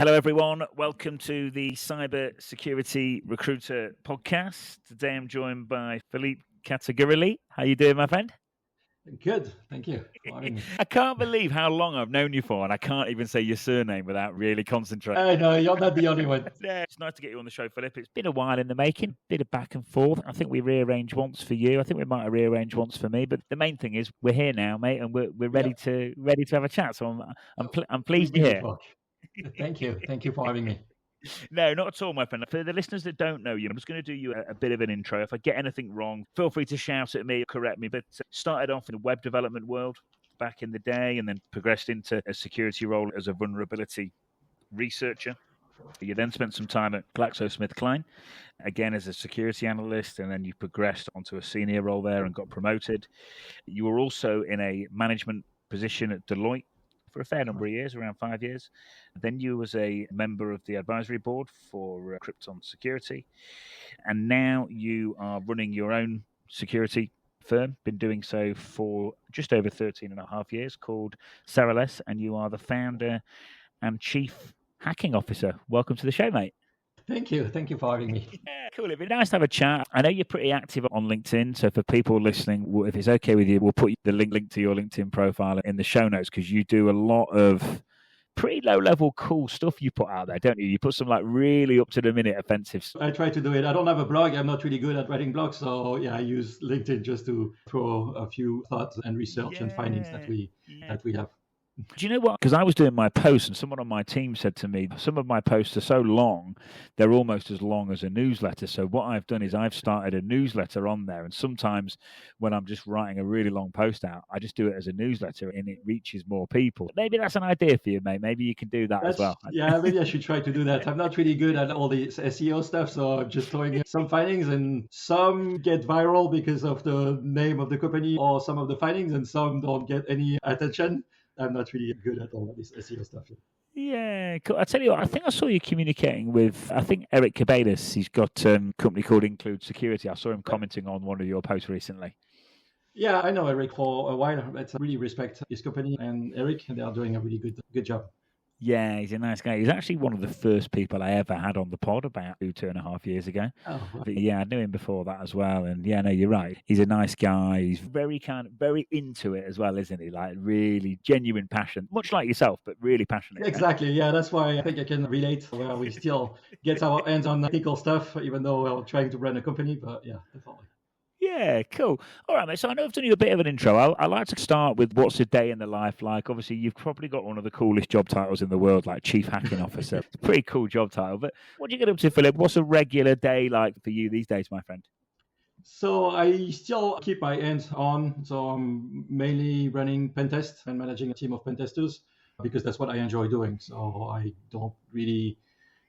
Hello, everyone. Welcome to the Cybersecurity Recruiter podcast. Today, I'm joined by Philippe Caturegli. How you doing, my friend? Good, thank you for having me. I can't believe how long I've known you for, and I can't even say your surname without really concentrating. I know you're not the only one. Yeah, it's nice to get you on the show, Philip. It's been a while in the making, bit of back and forth. I think we rearranged once for you. I think we might have rearranged once for me. But the main thing is we're here now, mate, and we're ready to have a chat. So I'm pleased We you're can here. talk. Thank you for having me. No, not at all, my friend. For the listeners that don't know you, I'm just going to do you a bit of an intro. If I get anything wrong, feel free to shout at me or correct me. But started off in the web development world back in the day and then progressed into a security role as a vulnerability researcher. You then spent some time at GlaxoSmithKline, again as a security analyst, and then you progressed onto a senior role there and got promoted. You were also in a management position at Deloitte for a fair number of years, around 5 years. Then you was a member of the advisory board for Krypton Security. And now you are running your own security firm, been doing so for just over 13 and a half years, called Seralys, and you are the founder and chief hacking officer. Welcome to the show, mate. Thank you for having me. Yeah, cool. It'd be nice to have a chat. I know you're pretty active on LinkedIn, so for people listening, if it's okay with you, we'll put the link to your LinkedIn profile in the show notes because you do a lot of pretty low-level cool stuff you put out there, don't you? You put some like really up-to-the-minute offensive stuff. I try to do it. I don't have a blog. I'm not really good at writing blogs, so yeah, I use LinkedIn just to throw a few thoughts and research and findings that we have. Do you know what? Because I was doing my posts and someone on my team said to me, some of my posts are so long, they're almost as long as a newsletter. So what I've done is I've started a newsletter on there. And sometimes when I'm just writing a really long post out, I just do it as a newsletter and it reaches more people. Maybe that's an idea for you, mate. Maybe you can do that as well. Yeah, maybe I should try to do that. I'm not really good at all the SEO stuff, so I'm just throwing some findings, and some get viral because of the name of the company or some of the findings, and some don't get any attention. I'm not really good at all this SEO stuff. Yeah, cool. I tell you what, I think I saw you communicating with, I think Eric Cabadas. He's got a company called Include Security. I saw him commenting on one of your posts recently. Yeah, I know Eric for a while. I really respect his company and Eric. They are doing a really good job. Yeah, he's a nice guy. He's actually one of the first people I ever had on the pod about 2.5 years ago. Oh, wow. But yeah, I knew him before that as well. And yeah, no, you're right. He's a nice guy. He's very into it as well, isn't he? Like really genuine passion, much like yourself, but really passionate. Exactly. Right? Yeah, that's why I think I can relate where we still get our hands on technical stuff, even though we're trying to run a company. But yeah, definitely. Yeah, cool. All right, mate. So I know I've done you a bit of an intro. I like to start with what's a day in the life like. Obviously, you've probably got one of the coolest job titles in the world, like Chief Hacking Officer. It's a pretty cool job title. But what do you get up to, Philip? What's a regular day like for you these days, my friend? So I still keep my hands on. So I'm mainly running pentest and managing a team of pentesters because that's what I enjoy doing. So I don't really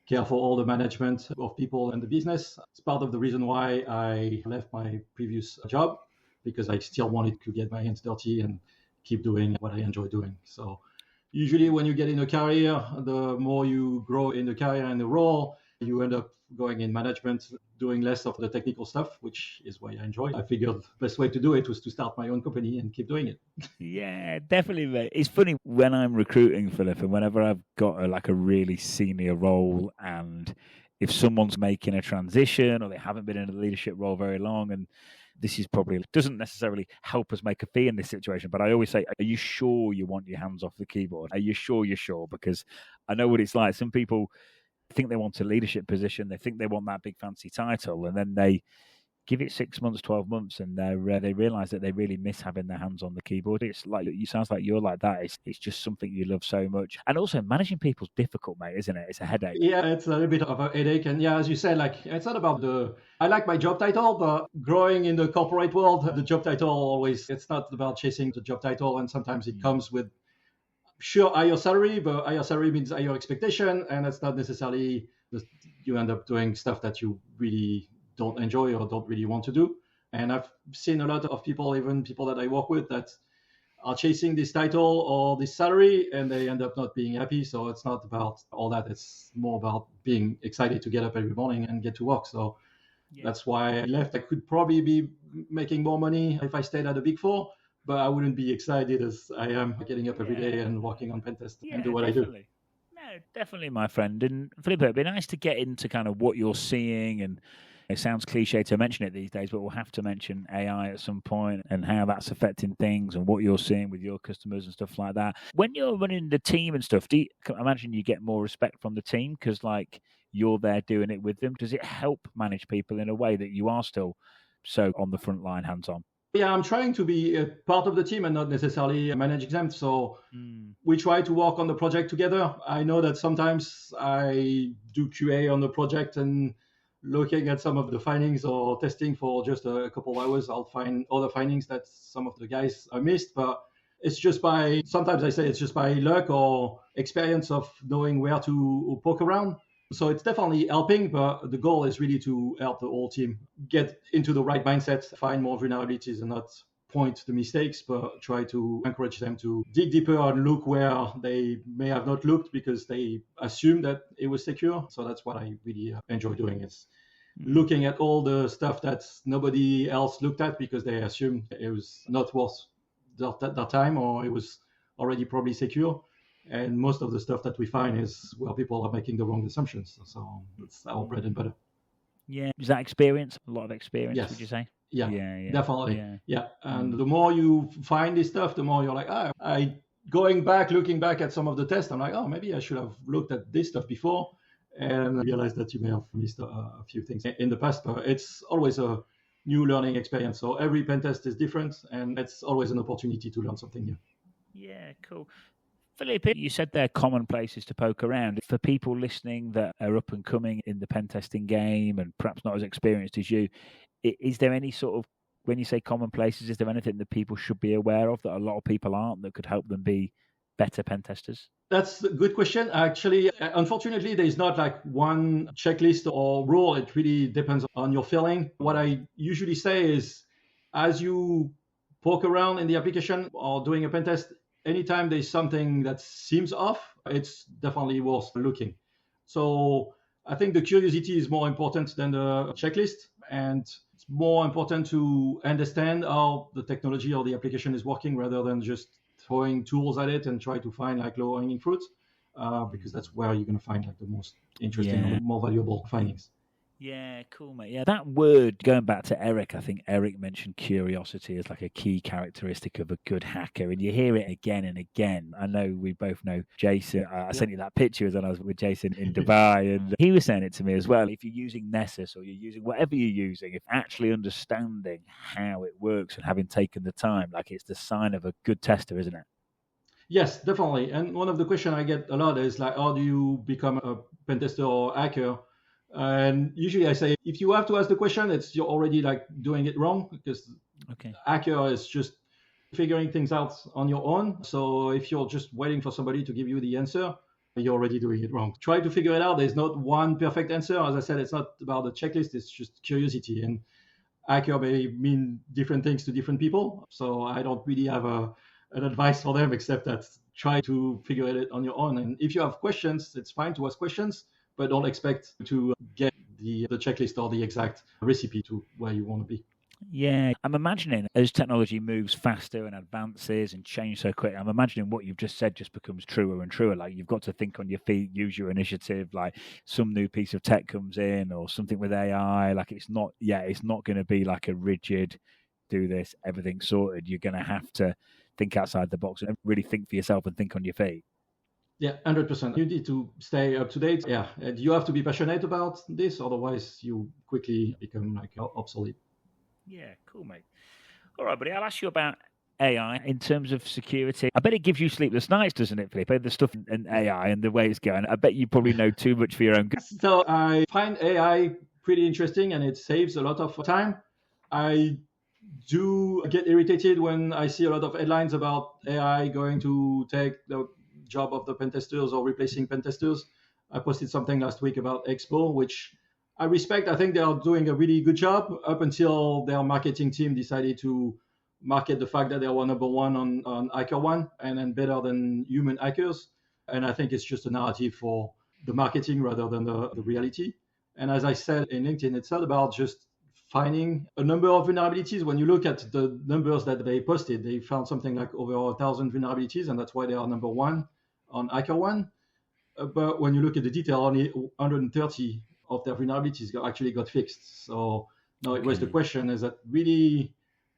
care for all the management of people and the business. It's part of the reason why I left my previous job, because I still wanted to get my hands dirty and keep doing what I enjoy doing. So usually when you get in a career, the more you grow in the career and the role, you end up going in management, doing less of the technical stuff, which is what I enjoy. I figured the best way to do it was to start my own company and keep doing it. Yeah, definitely, mate. It's funny when I'm recruiting, Philip, and whenever I've got a really senior role, and if someone's making a transition or they haven't been in a leadership role very long, and this is probably doesn't necessarily help us make a fee in this situation, but I always say, are you sure you want your hands off the keyboard? Are you sure you're sure? Because I know what it's like. Some people think they want a leadership position, they think they want that big fancy title, and then they give it 6 months, 12 months, and they realize that they really miss having their hands on the keyboard. It's like, you sounds like you're like that. It's just something you love so much. And also managing people's difficult, mate, isn't it? It's a headache. Yeah, it's a little bit of a headache. And yeah, as you said, like, it's not about I like my job title, but growing in the corporate world, the job title always, it's not about chasing the job title. And sometimes it comes with higher salary, but higher salary means higher expectation. And that's not necessarily, you end up doing stuff that you really don't enjoy or don't really want to do. And I've seen a lot of people, even people that I work with, that are chasing this title or this salary, and they end up not being happy. So it's not about all that. It's more about being excited to get up every morning and get to work. So that's why I left. I could probably be making more money if I stayed at the Big Four, but I wouldn't be excited as I am getting up every day and working on pentest and do what I do. definitely, my friend. And Philippe, it'd be nice to get into kind of what you're seeing. And it sounds cliche to mention it these days, but we'll have to mention AI at some point and how that's affecting things and what you're seeing with your customers and stuff like that. When you're running the team and stuff, I imagine you get more respect from the team because, like, you're there doing it with them? Does it help manage people in a way that you are still so on the front line, hands on? Yeah, I'm trying to be a part of the team and not necessarily managing them. So we try to work on the project together. I know that sometimes I do QA on the project and looking at some of the findings or testing for just a couple of hours, I'll find other findings that some of the guys missed. But it's just sometimes I say it's just by luck or experience of knowing where to poke around. So it's definitely helping, but the goal is really to help the whole team get into the right mindset, find more vulnerabilities and not point to the mistakes, but try to encourage them to dig deeper and look where they may have not looked because they assumed that it was secure. So that's what I really enjoy doing, is looking at all the stuff that nobody else looked at because they assumed it was not worth their time or it was already probably secure. And most of the stuff that we find is where people are making the wrong assumptions. So that's our bread and butter. Yeah. Is that experience? A lot of experience, Yes. would you say? Yeah, definitely. Yeah. And the more you find this stuff, the more you're like, looking back at some of the tests, I'm like, maybe I should have looked at this stuff before and realize that you may have missed a few things in the past. But it's always a new learning experience. So every pen test is different and it's always an opportunity to learn something new. Yeah, cool. Philippe, you said they're common places to poke around. For people listening that are up and coming in the pen testing game and perhaps not as experienced as you, is there any sort of, when you say common places, is there anything that people should be aware of that a lot of people aren't that could help them be better pen testers? That's a good question. Actually, unfortunately, there is not like one checklist or rule. It really depends on your feeling. What I usually say is, as you poke around in the application or doing a pen test, anytime there's something that seems off, it's definitely worth looking. So I think the curiosity is more important than the checklist. And it's more important to understand how the technology or the application is working rather than just throwing tools at it and try to find like low-hanging fruit, because that's where you're going to find like the most interesting or more valuable findings. Yeah, cool, mate. Yeah, that word, going back to Eric, I think Eric mentioned curiosity as like a key characteristic of a good hacker, and you hear it again and again. I know we both know Jason. I sent you that picture when I was with Jason in Dubai, and he was saying it to me as well. If you're using Nessus or you're using whatever you're using, if actually understanding how it works and having taken the time, like it's the sign of a good tester, isn't it? Yes, definitely. And one of the questions I get a lot is like, how do you become a pen tester or hacker? And usually I say, if you have to ask the question, you're already like doing it wrong, because hacker is just figuring things out on your own. So if you're just waiting for somebody to give you the answer, you're already doing it wrong. Try to figure it out. There's not one perfect answer. As I said, it's not about the checklist. It's just curiosity. And hacker may mean different things to different people. So I don't really have an advice for them, except that try to figure it on your own. And if you have questions, it's fine to ask questions, but don't expect to get the checklist or the exact recipe to where you want to be. Yeah, I'm imagining as technology moves faster and advances and changes so quick, I'm imagining what you've just said just becomes truer and truer. Like, you've got to think on your feet, use your initiative. Like, some new piece of tech comes in or something with AI. Like, it's not going to be like a rigid, do this, everything sorted. You're going to have to think outside the box and really think for yourself and think on your feet. Yeah, 100%. You need to stay up to date. Yeah, and you have to be passionate about this, otherwise you quickly become like obsolete. Yeah, cool, mate. All right, buddy, I'll ask you about AI in terms of security. I bet it gives you sleepless nights, doesn't it, Philippe? The stuff in AI and the way it's going. I bet you probably know too much for your own good. So I find AI pretty interesting and it saves a lot of time. I do get irritated when I see a lot of headlines about AI going to take the job of the pen testers or replacing pen testers. I posted something last week about Expo, which I respect. I think they are doing a really good job up until their marketing team decided to market the fact that they were number one on HackerOne and then better than human hackers. And I think it's just a narrative for the marketing rather than the reality. And as I said in LinkedIn, it's not about just finding a number of vulnerabilities. When you look at the numbers that they posted, they found something like over 1,000 vulnerabilities, and that's why they are number one on HackerOne. But when you look at the detail, only 130 of their vulnerabilities actually got fixed. So now it was the question: is that really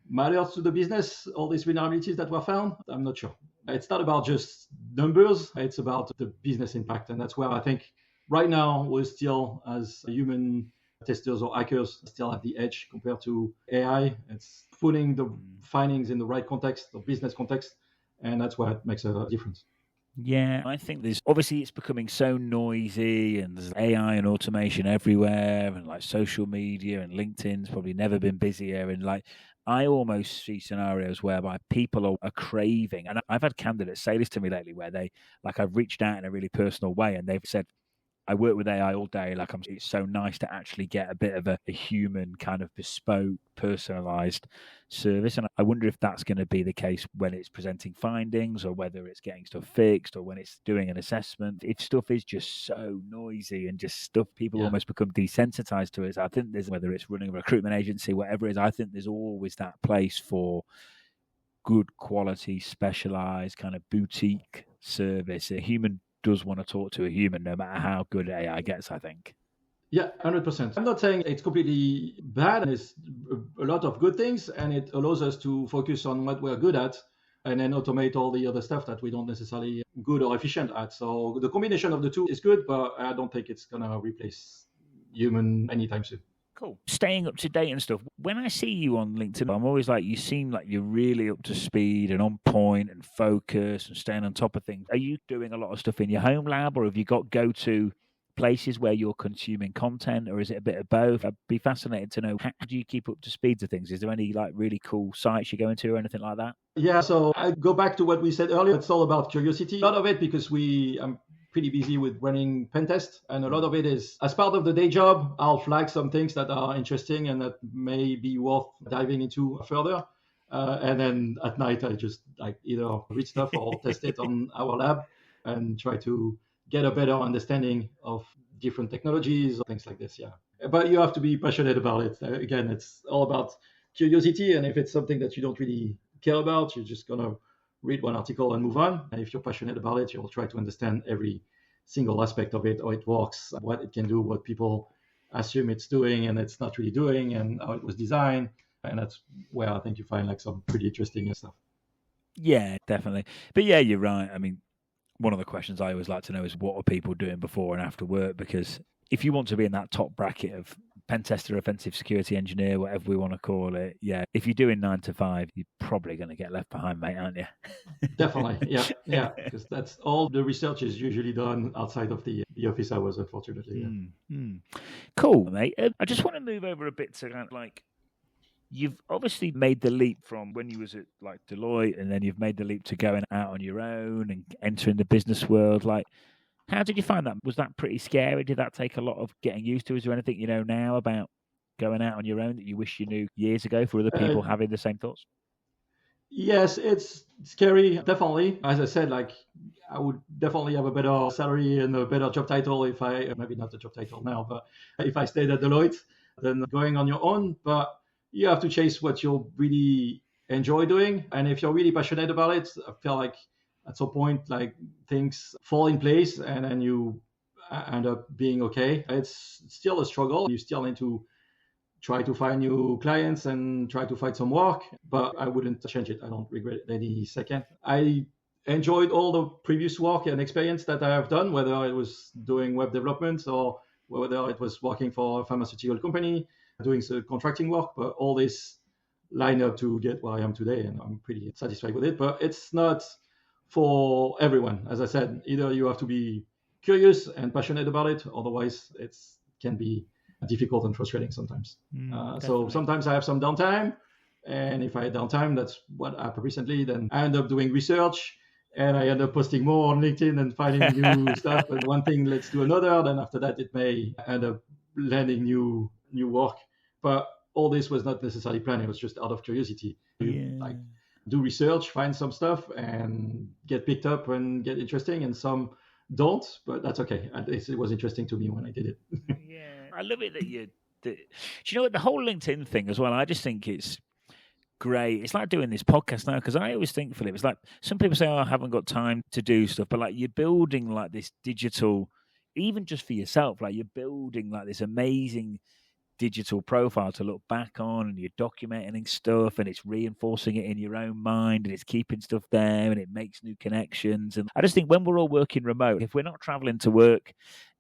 matters to the business? All these vulnerabilities that were found? I'm not sure. It's not about just numbers; it's about the business impact, and that's where I think right now we're still, as human testers or hackers, still at the edge compared to AI. It's putting the findings in the right context, the business context, and that's where it makes a difference. Yeah, I think there's obviously it's becoming so noisy and there's AI and automation everywhere and like social media and LinkedIn's probably never been busier. And like, I almost see scenarios whereby people are craving, and I've had candidates say this to me lately where I've reached out in a really personal way and they've said, I work with AI all day. It's so nice to actually get a bit of a human kind of bespoke, personalized service. And I wonder if that's going to be the case when it's presenting findings or whether it's getting stuff fixed or when it's doing an assessment. If stuff is just so noisy and just stuff, people almost become desensitized to it. I think there's, whether it's running a recruitment agency, whatever it is, I think there's always that place for good quality, specialized kind of boutique service. A human does want to talk to a human, no matter how good AI gets, I think. Yeah, 100%. I'm not saying it's completely bad. It's a lot of good things, and it allows us to focus on what we're good at and then automate all the other stuff that we don't necessarily good or efficient at. So the combination of the two is good, but I don't think it's going to replace human anytime soon. Cool. Staying up to date and stuff. When I see you on LinkedIn, I'm always like, you seem like you're really up to speed and on point and focused and staying on top of things. Are you doing a lot of stuff in your home lab, or have you got go-to places where you're consuming content, or is it a bit of both? I'd be fascinated to know, how do you keep up to speed to things? Is there any like really cool sites you go into or anything like that? Yeah, so I go back to what we said earlier. It's all about curiosity. A lot of it because I'm pretty busy with running pen test, and a lot of it is as part of the day job. I'll flag some things that are interesting and that may be worth diving into further. And then at night, I just like either read stuff or test it on our lab and try to get a better understanding of different technologies or things like this. Yeah, but you have to be passionate about it. Again, it's all about curiosity, and if it's something that you don't really care about, you're just gonna read one article and move on. And if you're passionate about it, you'll try to understand every single aspect of it, how it works, what it can do, what people assume it's doing and it's not really doing, and how it was designed. And that's where I think you find like some pretty interesting stuff. Yeah, definitely. But yeah, you're right. I mean, one of the questions I always like to know is, what are people doing before and after work? Because if you want to be in that top bracket of pen tester, offensive security engineer, whatever we want to call it, yeah, if you're doing 9 to 5, you're probably going to get left behind, mate, aren't you? Definitely, yeah, because that's all the research is usually done outside of the office hours, unfortunately. Yeah. Cool, mate. I just want to move over a bit to kind of like, you've obviously made the leap from when you was at like Deloitte, and then you've made the leap to going out on your own and entering the business world. Like, how did you find that? Was that pretty scary? Did that take a lot of getting used to? Is there anything you know now about going out on your own that you wish you knew years ago for other people having the same thoughts? Yes, it's scary, definitely. As I said, like I would definitely have a better salary and a better job title if maybe not the job title now, but if I stayed at Deloitte than going on your own. But you have to chase what you really enjoy doing. And if you're really passionate about it, I feel like at some point, like things fall in place and then you end up being okay. It's still a struggle. You still need to try to find new clients and try to find some work, but I wouldn't change it. I don't regret it any second. I enjoyed all the previous work and experience that I have done, whether I was doing web development or whether it was working for a pharmaceutical company, doing some contracting work, but all this lined up to get where I am today, and I'm pretty satisfied with it. But it's not for everyone. As I said, either you have to be curious and passionate about it, otherwise it can be difficult and frustrating sometimes. So sometimes I have some downtime, and if I had downtime, that's what happened recently. Then I end up doing research, and I end up posting more on LinkedIn and finding new stuff. And one thing leads to another. Then after that, it may end up landing new work. But all this was not necessarily planned. It was just out of curiosity. You like do research, find some stuff, and get picked up and get interesting. And some don't, but that's okay. It was interesting to me when I did it. Yeah, I love it that do you know what, the whole LinkedIn thing as well? I just think it's Great. It's like doing this podcast now, because I always think, Philip, it's like some people say, oh, I haven't got time to do stuff, but like you're building like this digital, even just for yourself, like you're building like this amazing digital profile to look back on, and you're documenting stuff, and it's reinforcing it in your own mind, and it's keeping stuff there, and it makes new connections. And I just think when we're all working remote, if we're not traveling to work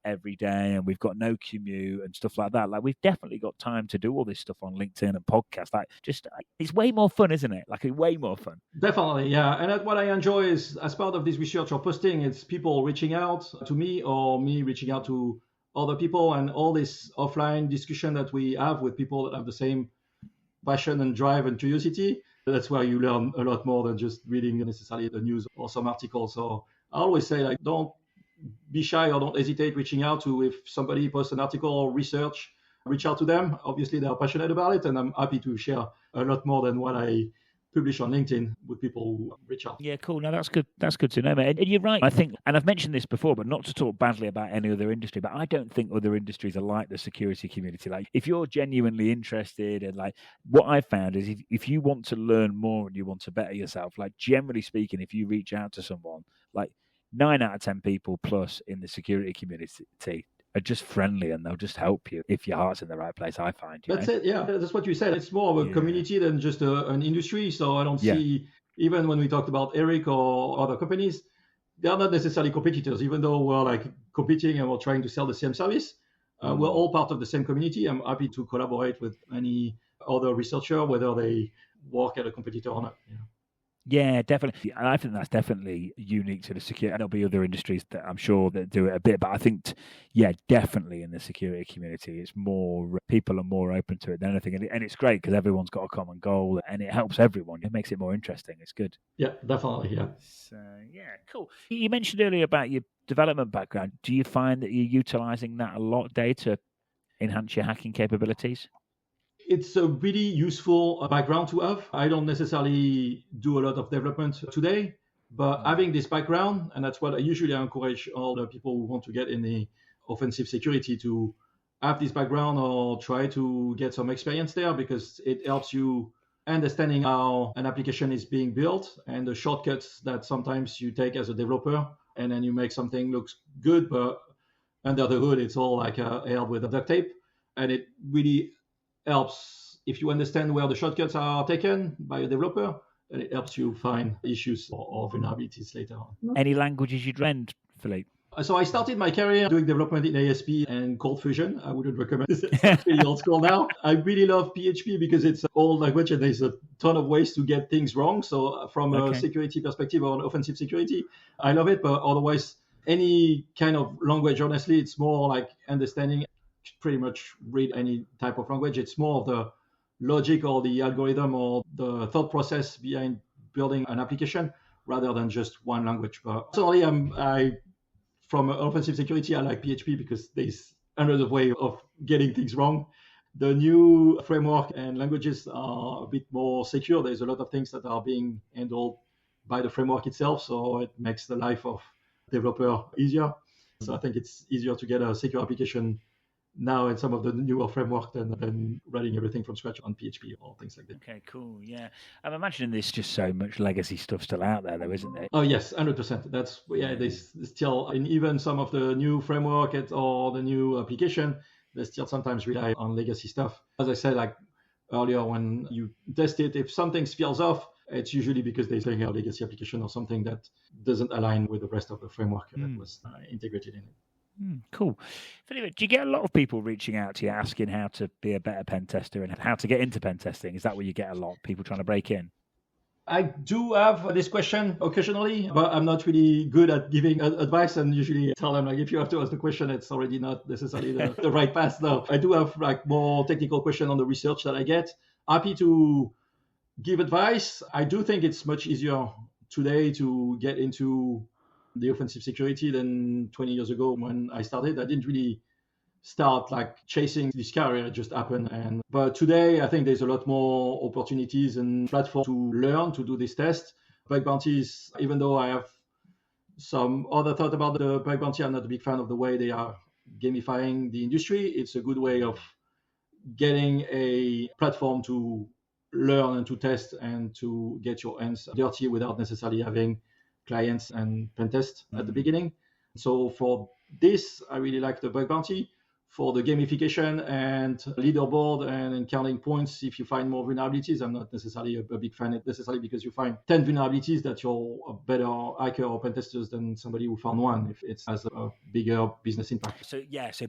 every day and we've got no commute and stuff like that, like we've definitely got time to do all this stuff on LinkedIn and podcasts. Like just it's way more fun, isn't it? Like way more fun. Definitely, yeah. And what I enjoy is, as part of this research or posting, it's people reaching out to me or me reaching out to other people, and all this offline discussion that we have with people that have the same passion and drive and curiosity. That's where you learn a lot more than just reading necessarily the news or some articles. So I always say, like, don't be shy or don't hesitate reaching out to, if somebody posts an article or research, reach out to them. Obviously, they're passionate about it, and I'm happy to share a lot more than what I publish on LinkedIn with people who reach out. Yeah, cool. No, that's good. That's good to know, mate. And you're right. I think, and I've mentioned this before, but not to talk badly about any other industry, but I don't think other industries are like the security community. Like, if you're genuinely interested, and like what I've found is, if you want to learn more and you want to better yourself, like generally speaking, if you reach out to someone, like 9 out of 10 people plus in the security community are just friendly, and they'll just help you if your heart's in the right place, I find. That's it. Yeah, that's what you said. It's more of a community than just an industry. So I don't see, even when we talked about Eric or other companies, they are not necessarily competitors, even though we're like competing and we're trying to sell the same service. We're all part of the same community. I'm happy to collaborate with any other researcher, whether they work at a competitor or not. Yeah, definitely. And I think that's definitely unique to the security. There'll be other industries that I'm sure that do it a bit, but I think, definitely in the security community, it's more, people are more open to it than anything. And it's great because everyone's got a common goal, and it helps everyone. It makes it more interesting. It's good. Yeah, definitely. Yeah. So, cool. You mentioned earlier about your development background. Do you find that you're utilizing that a lot, Dave, to enhance your hacking capabilities? It's a really useful background to have. I don't necessarily do a lot of development today, but having this background, and that's what I usually encourage all the people who want to get in the offensive security to have this background or try to get some experience there, because it helps you understanding how an application is being built and the shortcuts that sometimes you take as a developer, and then you make something looks good, but under the hood, it's all like held with a duct tape. And it really helps if you understand where the shortcuts are taken by a developer, and it helps you find issues or vulnerabilities later on. Any languages you'd recommend, Philippe? So I started my career doing development in ASP and Cold Fusion. I wouldn't recommend it. It's pretty old school now. I really love PHP because it's an old language and there's a ton of ways to get things wrong. So from a security perspective or an offensive security, I love it. But otherwise, any kind of language, honestly, it's more like understanding. Pretty much read any type of language. It's more of the logic or the algorithm or the thought process behind building an application rather than just one language. But personally, from offensive security, I like PHP because there's hundreds of ways of getting things wrong. The new framework and languages are a bit more secure. There's a lot of things that are being handled by the framework itself, so it makes the life of developer easier. So I think it's easier to get a secure application now in some of the newer framework than writing everything from scratch on PHP or things like that. Okay, cool. Yeah. I'm imagining there's just so much legacy stuff still out there, though, isn't there? Oh, yes, 100%. There's still, in even some of the new framework or the new application, they still sometimes rely on legacy stuff. As I said, like earlier, when you test it, if something feels off, it's usually because they're saying a legacy application or something that doesn't align with the rest of the framework that was integrated in it. Cool. Philippe, do you get a lot of people reaching out to you asking how to be a better pen tester and how to get into pen testing? Is that where you get a lot of people trying to break in? I do have this question occasionally, but I'm not really good at giving advice, and usually tell them, like, if you have to ask the question, it's already not necessarily the right path. No, I do have like more technical question on the research that I get. Happy to give advice. I do think it's much easier today to get into the offensive security than 20 years ago when I started. I didn't really start like chasing this career, it just happened. But today I think there's a lot more opportunities and platforms to learn to do this test. Bug bounties, even though I have some other thought about the bug bounty, I'm not a big fan of the way they are gamifying the industry. It's a good way of getting a platform to learn and to test and to get your hands dirty without necessarily having clients and pen test at the beginning. So for this, I really like the bug bounty. For the gamification and leaderboard and counting points, if you find more vulnerabilities, I'm not necessarily a big fan necessarily because you find 10 vulnerabilities that you're a better hacker or pen testers than somebody who found one if it has a bigger business impact. So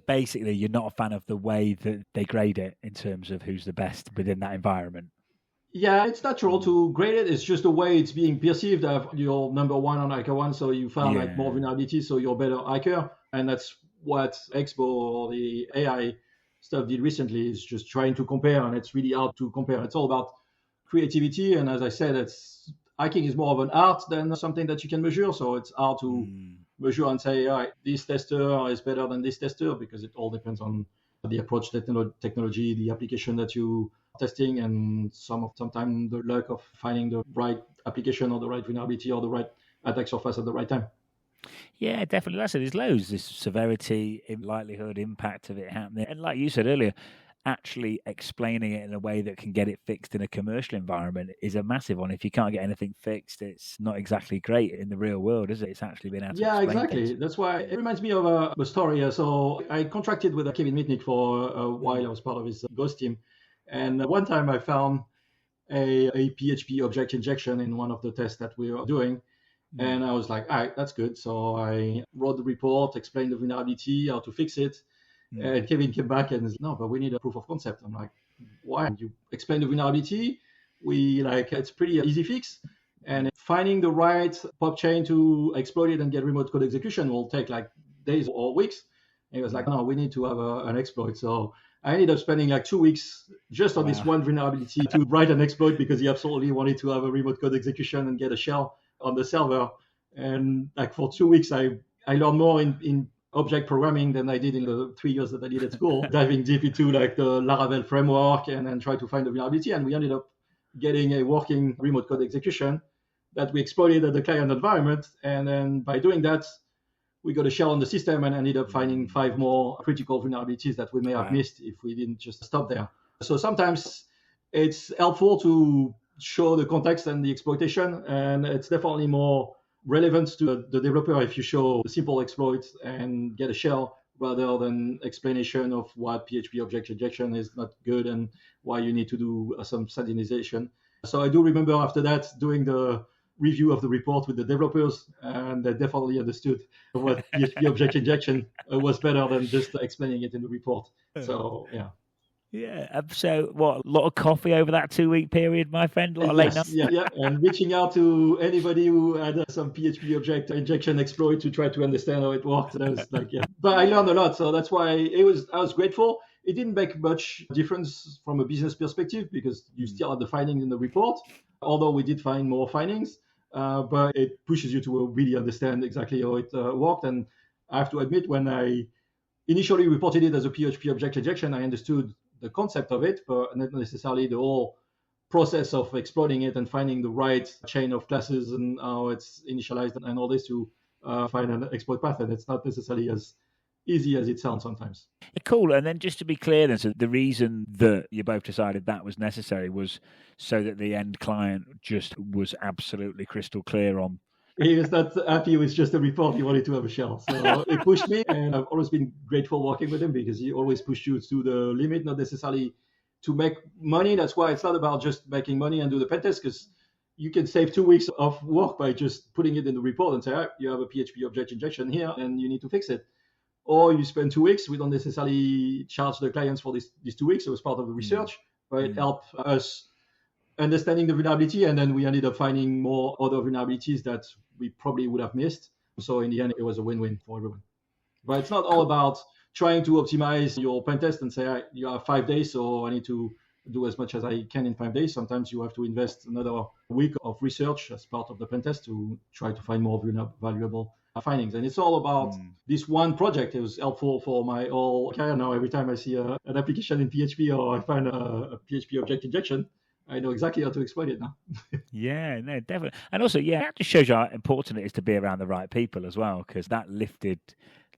basically you're not a fan of the way that they grade it in terms of who's the best within that environment. Yeah, it's natural to grade it. It's just the way it's being perceived. You're number one on hacker one, so you found like more vulnerabilities, so you're a better hacker. And that's what Expo or the AI stuff did recently, is just trying to compare, and it's really hard to compare. It's all about creativity, and as I said, hacking is more of an art than something that you can measure. So it's hard to measure and say, all right, this tester is better than this tester, because it all depends on the approach, technology, the application that you testing, and sometimes the luck of finding the right application or the right vulnerability or the right attack surface at the right time. Yeah, definitely. Like I said, there's loads. There's severity, likelihood, impact of it happening. And like you said earlier, actually explaining it in a way that can get it fixed in a commercial environment is a massive one. If you can't get anything fixed, it's not exactly great in the real world, is it? It's actually been able to explain exactly. things. That's why it reminds me of a story. So I contracted with Kevin Mitnick for a while. I was part of his Ghost team. And one time I found a PHP object injection in one of the tests that we were doing. And I was like, all right, that's good. So I wrote the report, explained the vulnerability, how to fix it. And Kevin came back and said, no, but we need a proof of concept. I'm like, why? You explain the vulnerability. It's pretty easy fix. And finding the right pop chain to exploit it and get remote code execution will take like days or weeks. And he was like, no, we need to have an exploit. So I ended up spending like 2 weeks just on this one vulnerability to write an exploit, because he absolutely wanted to have a remote code execution and get a shell on the server. And like for 2 weeks, I learned more in object programming than I did in the 3 years that I did at school, diving deep into like the Laravel framework and then try to find the vulnerability. And we ended up getting a working remote code execution that we exploited at the client environment. And then by doing that, we got a shell on the system and ended up finding 5 more critical vulnerabilities that we may have missed if we didn't just stop there. So sometimes it's helpful to show the context and the exploitation, and it's definitely more relevant to the developer if you show a simple exploit and get a shell, rather than explanation of what PHP object injection is not good and why you need to do some standardization. So I do remember after that doing the review of the report with the developers, and they definitely understood what PHP object injection was better than just explaining it in the report. So yeah. Yeah. So what? A lot of coffee over that 2-week period, my friend. A lot of late nights. Yeah. And reaching out to anybody who had some PHP object injection exploit to try to understand how it worked. That was like, yeah. But I learned a lot, so that's why I was grateful. It didn't make much difference from a business perspective, because you still had the findings in the report, although we did find more findings. But it pushes you to really understand exactly how it worked. And I have to admit, when I initially reported it as a PHP object injection, I understood the concept of it, but not necessarily the whole process of exploiting it and finding the right chain of classes and how it's initialized and all this to find an exploit path. And it's not necessarily as easy as it sounds sometimes. Cool. And then just to be clear then, so the reason that you both decided that was necessary was so that the end client just was absolutely crystal clear on. He was not happy with just a report. He wanted to have a shell. So it pushed me, and I've always been grateful working with him, because he always pushed you to the limit, not necessarily to make money. That's why it's not about just making money and do the pen test, because you can save 2 weeks of work by just putting it in the report and say, right, you have a PHP object injection here and you need to fix it. Or you spend 2 weeks. We don't necessarily charge the clients for these 2 weeks. It was part of the research, but it helped us understanding the vulnerability, and then we ended up finding more other vulnerabilities that we probably would have missed. So in the end, it was a win-win for everyone. But it's not all about trying to optimize your pen test and say, you have 5 days, so I need to do as much as I can in 5 days. Sometimes you have to invest another week of research as part of the pen test to try to find more valuable findings. And it's all about this one project. It was helpful for my whole career. Now, every time I see an application in PHP or I find a PHP object injection, I know exactly how to exploit it now. Yeah, no, definitely. And also, that just shows you how important it is to be around the right people as well, because that lifted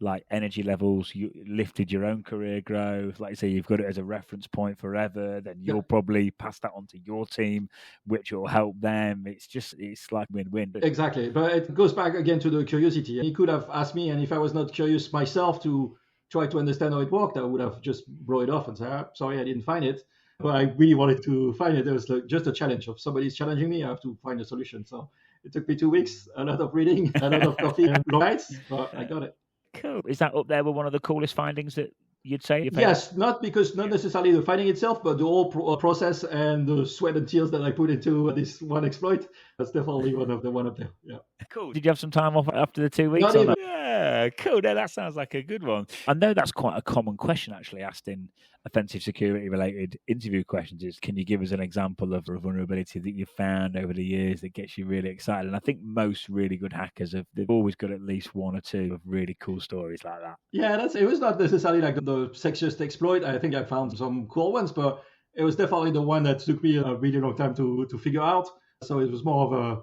like energy levels, you lifted your own career growth. Like you say, you've got it as a reference point forever. Then Yeah. you'll probably pass that on to your team, which will help them. It's like win-win. Exactly. But it goes back again to the curiosity. He could have asked me, and if I was not curious myself to try to understand how it worked, I would have just blow it off and say, sorry, I didn't find it. But I really wanted to find it. It was just a challenge of somebody's challenging me. I have to find a solution. So it took me 2 weeks, a lot of reading, a lot of coffee and long nights, but I got it. Cool. Is that up there with one of the coolest findings that you'd say? Yes, not necessarily the finding itself, but the whole process and the sweat and tears that I put into this one exploit. That's definitely one up there. Yeah. Cool. Did you have some time off after the 2 weeks? Not even. Yeah, cool. No, that sounds like a good one. I know that's quite a common question actually asked in offensive security related interview questions is, can you give us an example of a vulnerability that you've found over the years that gets you really excited? And I think most really good hackers they've always got at least one or two of really cool stories like that. Yeah, it was not necessarily like the sexiest exploit. I think I found some cool ones, but it was definitely the one that took me a really long time to figure out. So it was more of a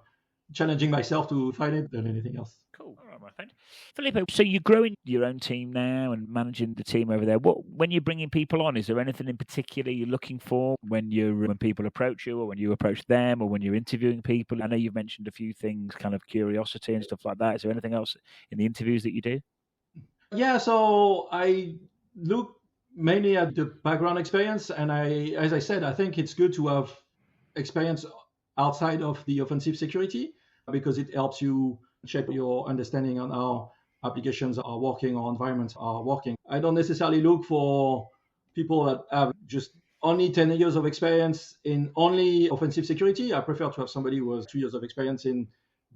challenging myself to find it than anything else. Cool. All right, my friend. Philippe, so you're growing your own team now and managing the team over there. When you're bringing people on, is there anything in particular you're looking for when people approach you, or when you approach them, or when you're interviewing people? I know you've mentioned a few things, kind of curiosity and stuff like that. Is there anything else in the interviews that you do? Yeah, so I look mainly at the background experience, and as I said, I think it's good to have experience outside of the offensive security because it helps you shape your understanding on how applications are working or environments are working. I don't necessarily look for people that have just only 10 years of experience in only offensive security. I prefer to have somebody who has 2 years of experience in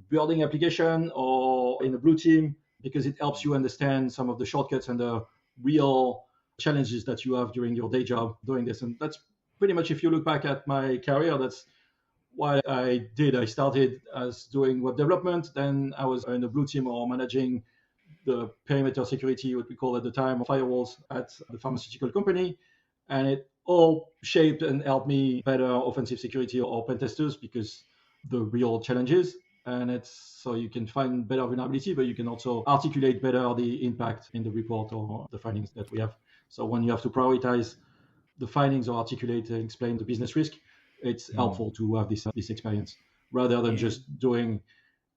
building application or in a blue team, because it helps you understand some of the shortcuts and the real challenges that you have during your day job doing this. And that's pretty much, if you look back at my career, that's what I did. I started as doing web development, then I was in the blue team or managing the perimeter security, what we call at the time, firewalls at the pharmaceutical company. And it all shaped and helped me better offensive security or pentesters because the real challenges. And it's so you can find better vulnerability, but you can also articulate better the impact in the report or the findings that we have. So when you have to prioritize the findings or articulate and explain the business risk, it's helpful to have this experience rather than just doing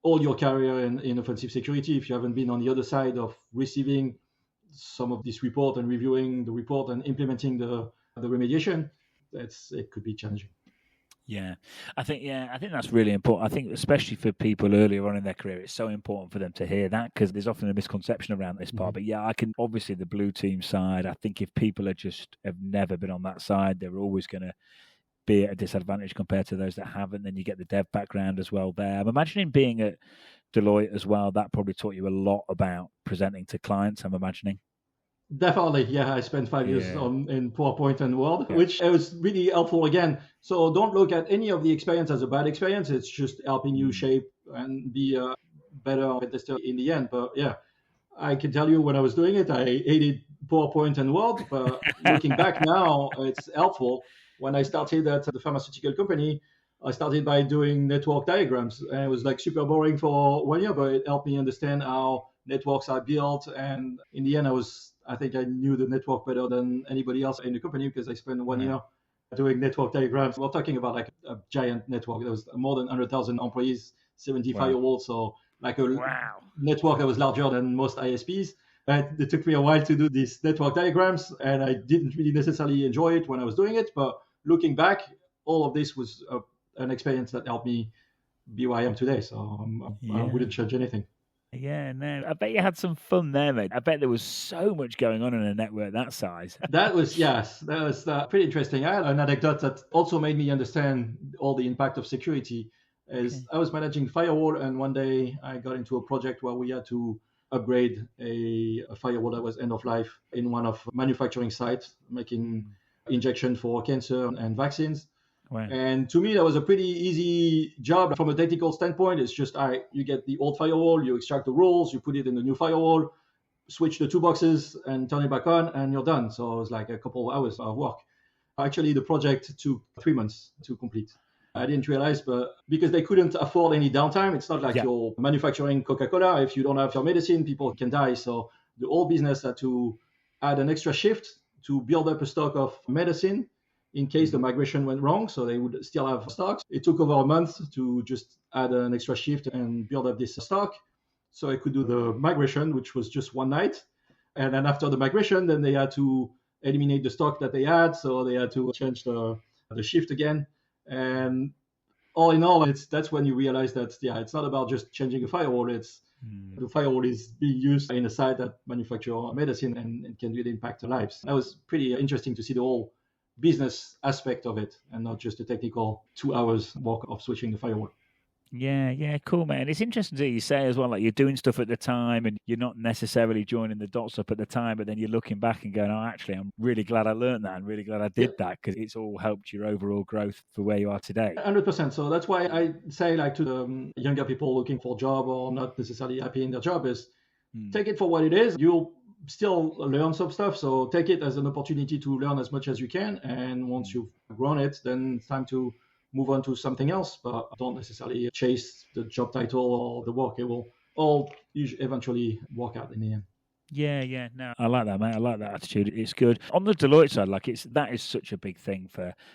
all your career in offensive security. If you haven't been on the other side of receiving some of this report and reviewing the report and implementing the remediation, it could be challenging. Yeah, I think that's really important. I think especially for people earlier on in their career, it's so important for them to hear that because there's often a misconception around this part. But yeah, I can obviously the blue team side. I think if people have never been on that side, they're always going to be at a disadvantage compared to those that haven't. Then you get the dev background as well there. I'm imagining being at Deloitte as well, that probably taught you a lot about presenting to clients, I'm imagining. Definitely, yeah. I spent 5 years in PowerPoint and Word, which was really helpful again. So don't look at any of the experience as a bad experience. It's just helping you shape and be a better tester in the end. But yeah, I can tell you when I was doing it, I hated PowerPoint and Word. But looking back now, it's helpful. When I started at the pharmaceutical company, I started by doing network diagrams. And it was like super boring for 1 year, but it helped me understand how networks are built. And in the end, I think I knew the network better than anybody else in the company because I spent 1 year doing network diagrams. We're talking about like a giant network. There was more than 100,000 employees, 70 firewalls. So like a network that was larger than most ISPs. And it took me a while to do these network diagrams, and I didn't really necessarily enjoy it when I was doing it. But looking back, all of this was an experience that helped me be where I am today. So I wouldn't change anything. Yeah, no. I bet you had some fun there, mate. I bet there was so much going on in a network that size. That was pretty interesting. I had an anecdote that also made me understand all the impact of security. I was managing firewall, and one day I got into a project where we had to upgrade a firewall that was end of life in one of manufacturing sites, making injection for cancer and vaccines. Wow. And to me, that was a pretty easy job from a technical standpoint. It's just, you get the old firewall, you extract the rules, you put it in the new firewall, switch the 2 boxes and turn it back on, and you're done. So it was like a couple of hours of work. Actually, the project took 3 months to complete. I didn't realize, but because they couldn't afford any downtime, it's not like you're manufacturing Coca-Cola. If you don't have your medicine, people can die. So the whole business had to add an extra shift to build up a stock of medicine in case the migration went wrong. So they would still have stocks. It took over a month to just add an extra shift and build up this stock. So I could do the migration, which was just one night. And then after the migration, then they had to eliminate the stock that they had. So they had to change the shift again. And all in all, that's when you realize that, it's not about just changing a firewall. It's the firewall is being used in a site that manufactures medicine and can really impact lives. That was pretty interesting to see the whole business aspect of it and not just the technical 2 hours work of switching the firewall. Yeah, cool, man. It's interesting that you say as well, like you're doing stuff at the time and you're not necessarily joining the dots up at the time, but then you're looking back and going, oh, actually, I'm really glad I learned that and really glad I did that because it's all helped your overall growth for where you are today. 100%. So that's why I say, like, to the younger people looking for a job or not necessarily happy in their job is take it for what it is. You'll still learn some stuff. So take it as an opportunity to learn as much as you can. And once you've grown it, then it's time to move on to something else, but don't necessarily chase the job title or the work. It will all eventually work out in the end. Yeah, no, I like that, mate. I like that attitude. It's good. On the Deloitte side, that is such a big thing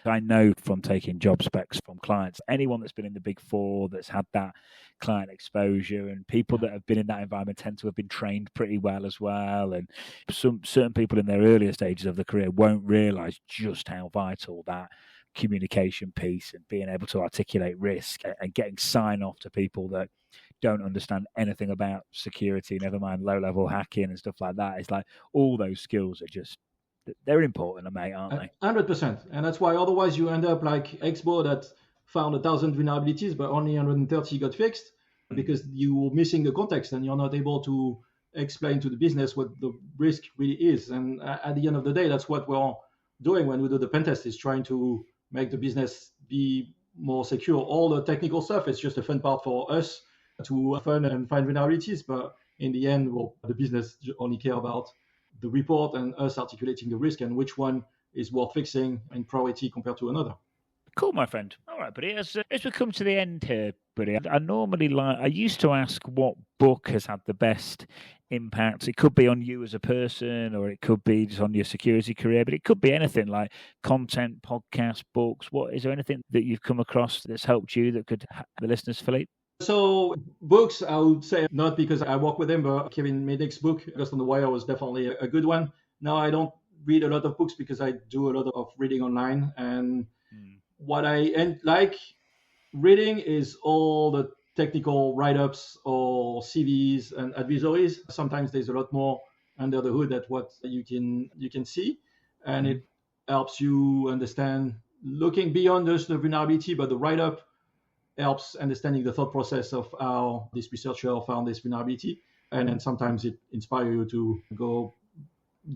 I know from taking job specs from clients, anyone that's been in the Big Four, that's had that client exposure, and people that have been in that environment tend to have been trained pretty well as well. And certain people in their earlier stages of the career won't realize just how vital that communication piece and being able to articulate risk and getting sign off to people that don't understand anything about security, never mind low-level hacking and stuff like that. It's like all those skills are they're important, mate, aren't they? 100%. And that's why otherwise you end up like Expo that found 1,000 vulnerabilities, but only 130 got fixed because you're missing the context and you're not able to explain to the business what the risk really is. And at the end of the day, that's what we're doing when we do the pen test, is trying to make the business be more secure. All the technical stuff is just a fun part for us to have fun and find vulnerabilities, but in the end, the business only care about the report and us articulating the risk and which one is worth fixing in priority compared to another. Cool, my friend. All right, buddy. As we come to the end here, buddy, I used to ask what book has had the best impact. It could be on you as a person, or it could be just on your security career, but it could be anything like content, podcasts, books. Is there anything that you've come across that's helped you that could help the listeners, Philippe? So books, I would say not because I work with him, but Kevin Middick's book, Ghost on the Wire, was definitely a good one. Now, I don't read a lot of books because I do a lot of reading online. And what I like reading is all the technical write-ups or CVs and advisories. Sometimes there's a lot more under the hood at what you can see. And it helps you understand, looking beyond just the vulnerability, but the write-up helps understanding the thought process of how this researcher found this vulnerability. And then sometimes it inspires you to go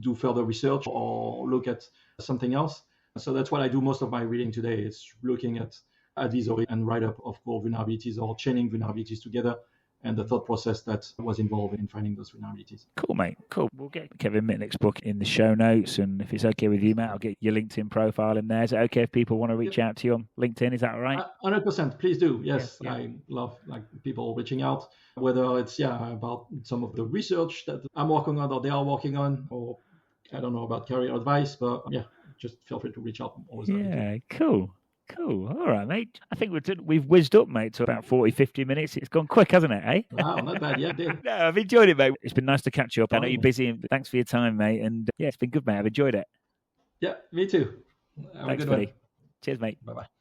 do further research or look at something else. So that's what I do most of my reading today. It's looking at advisory and write-up of core vulnerabilities or chaining vulnerabilities together and the thought process that was involved in finding those vulnerabilities. Cool, mate. Cool. We'll get Kevin Mitnick's book in the show notes. And if it's okay with you, mate, I'll get your LinkedIn profile in there. Is it okay if people want to reach out to you on LinkedIn? Is that all right? 100%. Please do. Yes. Yeah. I love people reaching out, whether it's about some of the research that I'm working on or they are working on, or I don't know, about career advice, but just feel free to reach out. Always. Yeah, cool. All right, mate. I think we've whizzed up, mate, to about 40, 50 minutes. It's gone quick, hasn't it, eh? Wow, not bad. Yeah, did. No, I've enjoyed it, mate. It's been nice to catch up. I know you're busy, and thanks for your time, mate. And it's been good, mate. I've enjoyed it. Yeah, me too. Have Thanks, a good buddy. one. Cheers, mate. Bye-bye.